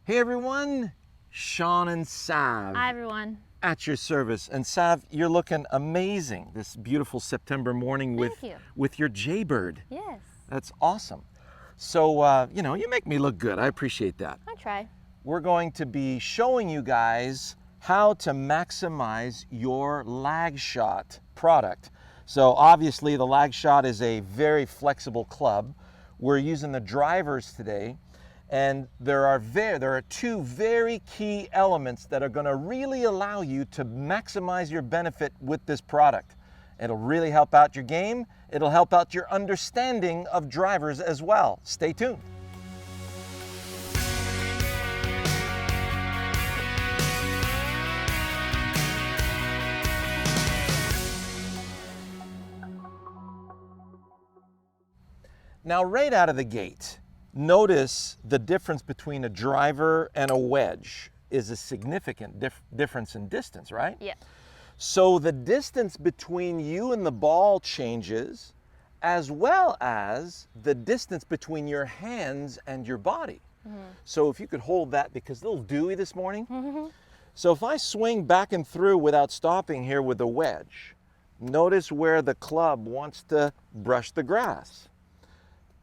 Hey everyone, Sean and Sav Hi, everyone. at your service. And Sav, you're looking amazing this beautiful September morning Thank you. with your Jaybird. Yes, That's awesome. So, you make me look good. I appreciate that. I try. We're going to be showing you guys how to maximize your lag shot product. So obviously the lag shot is a very flexible club. We're using the drivers today, and there are two very key elements that are going to really allow you to maximize your benefit with this product. It'll really help out your game. It'll help out your understanding of drivers as well. Stay tuned. Now, right out of the gate, notice the difference between a driver and a wedge is a significant difference in distance, right? Yeah. So the distance between you and the ball changes, as well as the distance between your hands and your body. So if you could hold that, because it's a little dewy this morning. So if I swing back and through without stopping here with the wedge, notice where the club wants to brush the grass.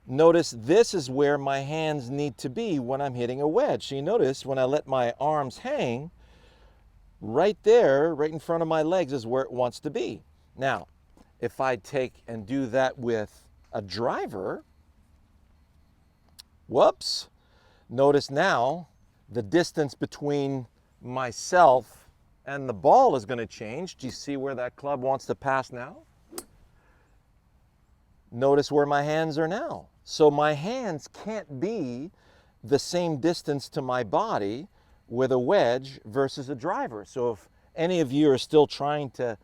Notice this is where my hands need to be when I'm hitting a wedge. So you notice when I let my arms hang, right there, right in front of my legs is where it wants to be. Now, if I take and do that with a driver, whoops, notice now the distance between myself and the ball is going to change. Do you see where that club wants to pass now? Notice where my hands are now. So my hands can't be the same distance to my body with a wedge versus a driver. So if any of you are still trying to,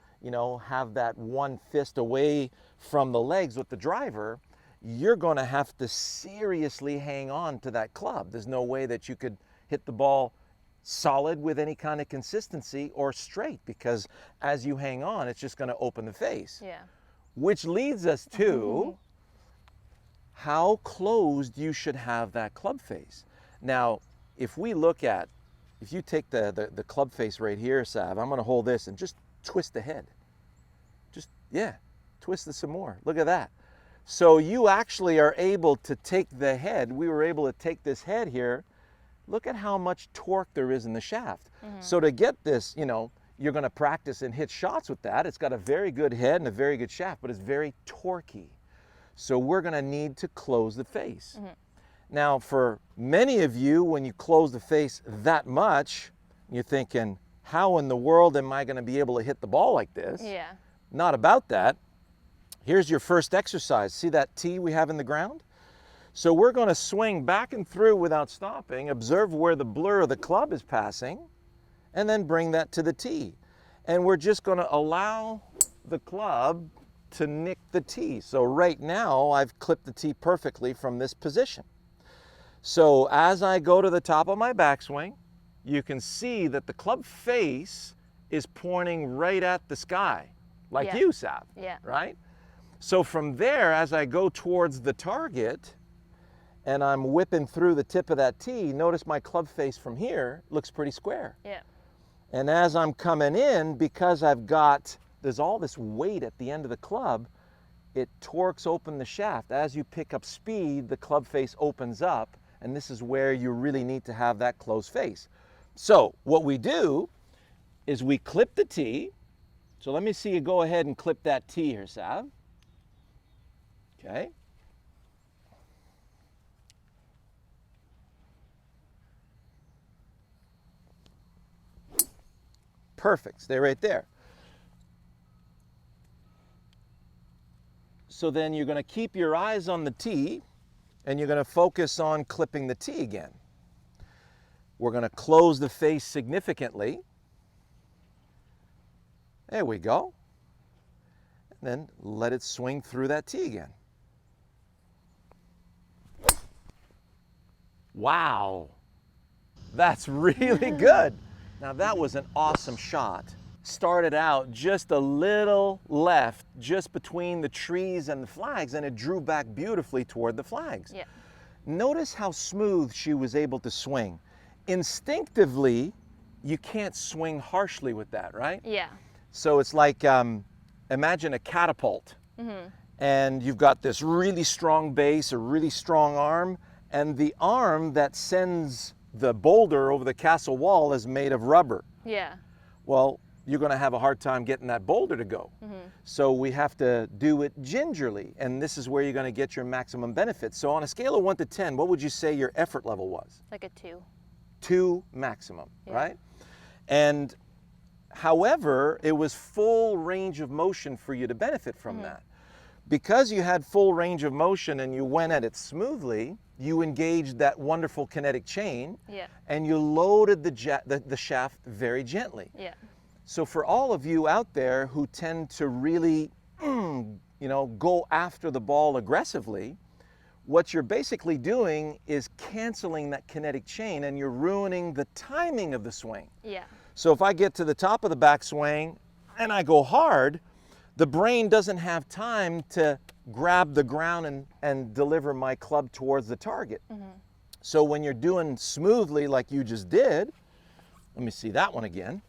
have that one fist away from the legs with the driver, you're going to have to seriously hang on to that club. There's no way that you could hit the ball solid with any kind of consistency or straight, because as you hang on, it's just going to open the face. Yeah. Which leads us to how closed you should have that club face. Now, if you take the club face right here, Sav, I'm gonna hold this and just twist the head. Twist it some more. Look at that. So you actually are able to take the head, we were able to take this head here. Look at how much torque there is in the shaft. So to get this, you're gonna practice and hit shots with that. It's got a very good head and a very good shaft, but it's very torquey. So we're gonna need to close the face. Now, for many of you, when you close the face that much, you're thinking, how in the world am I gonna be able to hit the ball like this? Yeah. Not about that. Here's your first exercise. See that tee we have in the ground? So we're gonna swing back and through without stopping, observe where the blur of the club is passing, and then bring that to the tee. And we're just gonna allow the club to nick the tee. So right now, I've clipped the tee perfectly from this position. So as I go to the top of my backswing, you can see that the club face is pointing right at the sky, like you, Sav, right? So from there, as I go towards the target, and I'm whipping through the tip of that tee, notice my club face from here looks pretty square. Yeah. And as I'm coming in, because there's all this weight at the end of the club, it torques open the shaft. As you pick up speed, the club face opens up, and this is where you really need to have that closed face. So what we do is we clip the tee. So let me see you go ahead and clip that tee here, Sav. Okay. Perfect, stay right there. So then you're gonna keep your eyes on the tee, and you're gonna focus on clipping the tee again. We're gonna close the face significantly. There we go. And then let it swing through that tee again. Wow, that's really good. Now that was an awesome shot. Started out just a little left, just between the trees and the flags, and it drew back beautifully toward the flags. Yeah. Notice how smooth she was able to swing. instinctively, you can't swing harshly with that, right? Yeah. So it's like, imagine a catapult. And you've got this really strong base, a really strong arm, and the arm that sends the boulder over the castle wall is made of rubber. Yeah. Well, you're going to have a hard time getting that boulder to go. So we have to do it gingerly, and this is where you're going to get your maximum benefit. So on a scale of 1 to 10, what would you say your effort level was? Like a 2. 2 maximum, Yeah. right? And however, it was full range of motion for you to benefit from that. Because you had full range of motion and you went at it smoothly, you engaged that wonderful kinetic chain, Yeah. and you loaded the shaft very gently. Yeah. So for all of you out there who tend to really, go after the ball aggressively, what you're basically doing is canceling that kinetic chain, and you're ruining the timing of the swing. Yeah. So if I get to the top of the backswing and I go hard, the brain doesn't have time to grab the ground and deliver my club towards the target. So when you're doing smoothly like you just did, let me see that one again.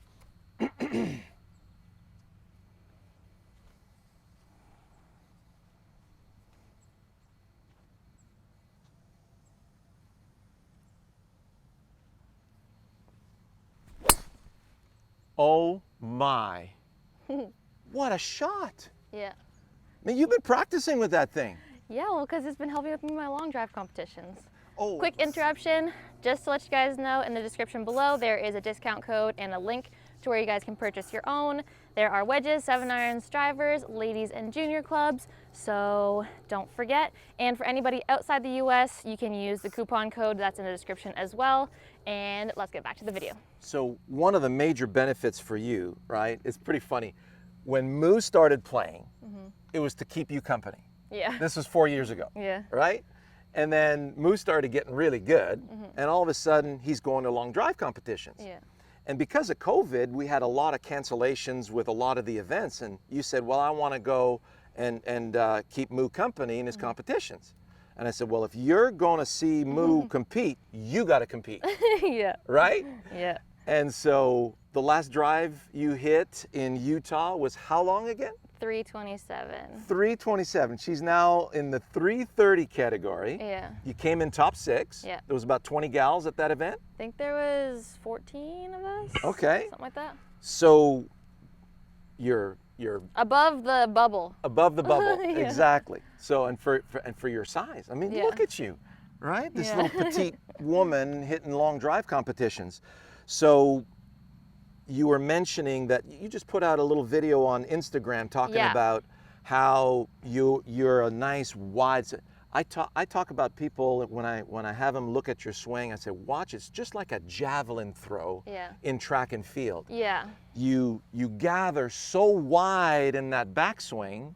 Oh my. What a shot. Yeah. I mean, you've been practicing with that thing. Yeah, well, because it's been helping with me in my long drive competitions. Oh. Quick interruption, just to let you guys know, in the description below, there is a discount code and a link to where you guys can purchase your own. There are wedges, 7-irons, drivers, ladies and junior clubs, so don't forget. And for anybody outside the US, you can use the coupon code that's in the description as well. And let's get back to the video. So one of the major benefits for you, right, it's pretty funny. When Moo started playing, it was to keep you company. Yeah. This was 4 years ago, Yeah. right? And then Moo started getting really good, and all of a sudden he's going to long drive competitions. Yeah. And because of COVID, we had a lot of cancellations with a lot of the events, and you said, well, I want to go and keep Moo company in his competitions. And I said, well, if you're going to see Moo compete, you got to compete, Yeah. right? Yeah. And so the last drive you hit in Utah was how long again? 327. 327. She's now in the 330 category. Yeah. You came in top 6. Yeah. There was about 20 gals at that event. I think there was 14 of us. Okay. Something like that. So you're Above the bubble. above the bubble. Yeah. Exactly. So and for your size. I mean, Yeah. look at you, right? This Yeah. little petite woman hitting long drive competitions. So you were mentioning that you just put out a little video on Instagram talking Yeah. about how you're a nice wide. I talk about people when I have them look at your swing. I say, watch, it's just like a javelin throw Yeah. in track and field. Yeah. You gather so wide in that backswing,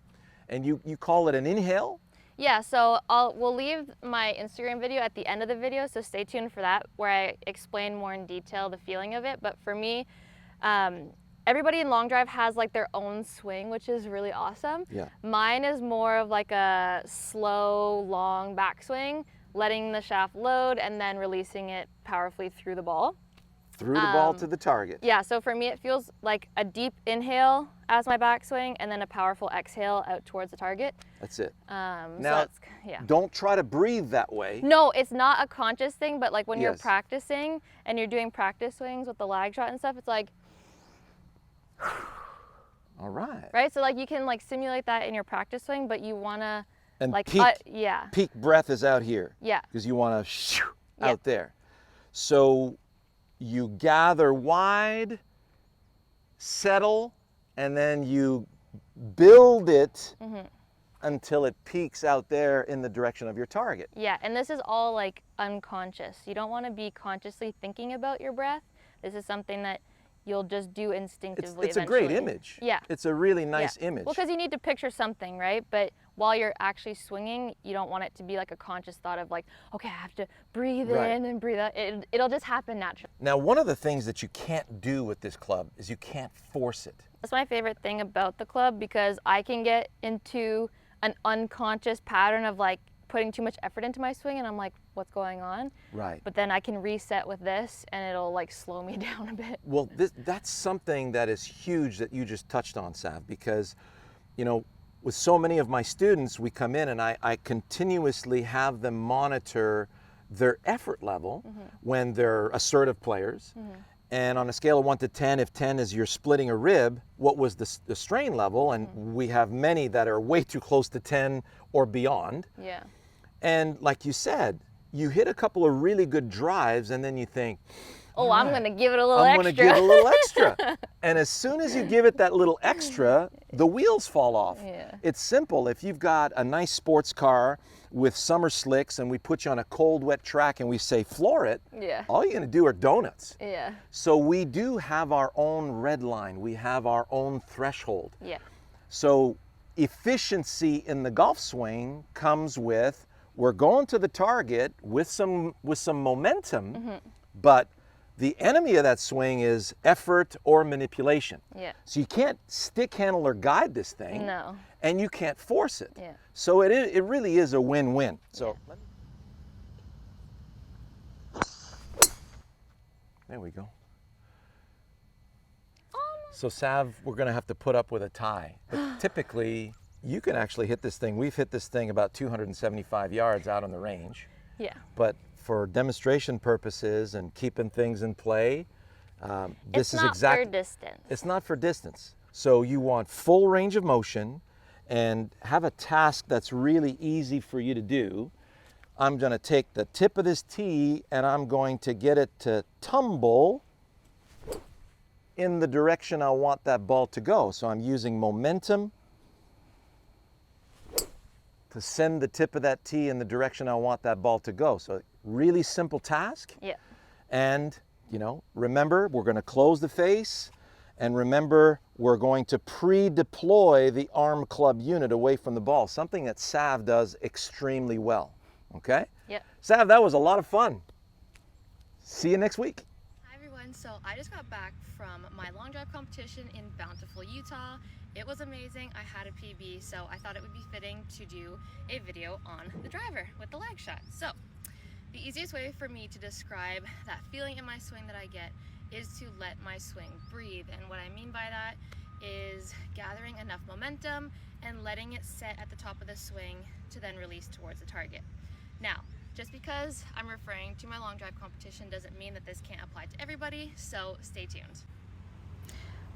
and you call it an inhale. Yeah, so we'll leave my Instagram video at the end of the video, so stay tuned for that, where I explain more in detail the feeling of it. But for me, everybody in long drive has like their own swing, which is really awesome. Yeah. Mine is more of like a slow, long backswing, letting the shaft load and then releasing it powerfully through the ball. Through the ball to the target. Yeah, so for me it feels like a deep inhale as my backswing and then a powerful exhale out towards the target. That's it. So Now, that's, yeah. don't try to breathe that way. No, it's not a conscious thing, but like when you're Yes. practicing and you're doing practice swings with the lag shot and stuff, it's like, All right. right? So like you can like simulate that in your practice swing, but you wanna And like, peak, yeah, peak breath is out here. yeah, Because you want to Yeah. out there. So you gather wide, settle, and then you build it until it peaks out there in the direction of your target. yeah. And this is all like unconscious. You don't wanna be consciously thinking about your breath. This is something that you'll just do instinctively It's a great eventually. image. Yeah. It's a really nice Yeah. image. Well, because you need to picture something, right? But while you're actually swinging, you don't want it to be like a conscious thought of like, okay, I have to breathe Right. in and breathe out. It'll just happen naturally. Now, one of the things that you can't do with this club is you can't force it. That's my favorite thing about the club because I can get into an unconscious pattern of like putting too much effort into my swing and I'm like, what's going on? Right. But then I can reset with this and it'll like slow me down a bit. Well, that's something that is huge that you just touched on, Sav, because, you know, with so many of my students, we come in and I continuously have them monitor their effort level when they're assertive players. And on a scale of 1 to 10, if 10 is you're splitting a rib, what was the strain level? And we have many that are way too close to 10 or beyond. Yeah. And like you said, you hit a couple of really good drives and then you think, Oh, I'm going to give it a little I'm extra. going to give a little extra. And as soon as you give it that little extra, the wheels fall off. Yeah. It's simple. If you've got a nice sports car with summer slicks and we put you on a cold, wet track and we say floor it, Yeah. all you're going to do are donuts. Yeah. So we do have our own red line. We have our own threshold. Yeah. So efficiency in the golf swing comes with, we're going to the target with some momentum, but the enemy of that swing is effort or manipulation. Yeah. So you can't stick handle or guide this thing. No. And you can't force it. Yeah. So it really is a win-win. So there we go. So Sav, we're gonna have to put up with a tie. But typically, you can actually hit this thing. We've hit this thing about 275 yards out on the range. Yeah. But for demonstration purposes and keeping things in play, this It's is not exactly. for distance. It's not for distance. So you want full range of motion and have a task that's really easy for you to do. I'm going to take the tip of this tee and I'm going to get it to tumble in the direction I want that ball to go. So I'm using momentum to send the tip of that tee in the direction I want that ball to go. So really simple task. Yeah. And, you know, remember, we're going to close the face. And remember, we're going to pre-deploy the arm club unit away from the ball, something that Sav does extremely well. Okay? Yep. Sav, that was a lot of fun. See you next week. Hi everyone, so I just got back from my long drive competition in Bountiful, Utah. It was amazing. I had a PB, so I thought it would be fitting to do a video on the driver with the lag shot. So the easiest way for me to describe that feeling in my swing that I get is to let my swing breathe. And what I mean by that is gathering enough momentum and letting it set at the top of the swing to then release towards the target. Now, just because I'm referring to my long drive competition doesn't mean that this can't apply to everybody, so stay tuned.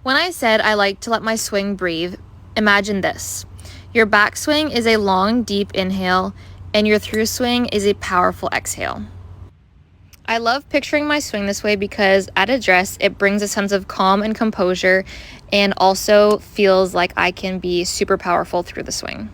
When I said I like to let my swing breathe, imagine this. Your backswing is a long, deep inhale, and your through swing is a powerful exhale. I love picturing my swing this way because at address, it brings a sense of calm and composure and also feels like I can be super powerful through the swing.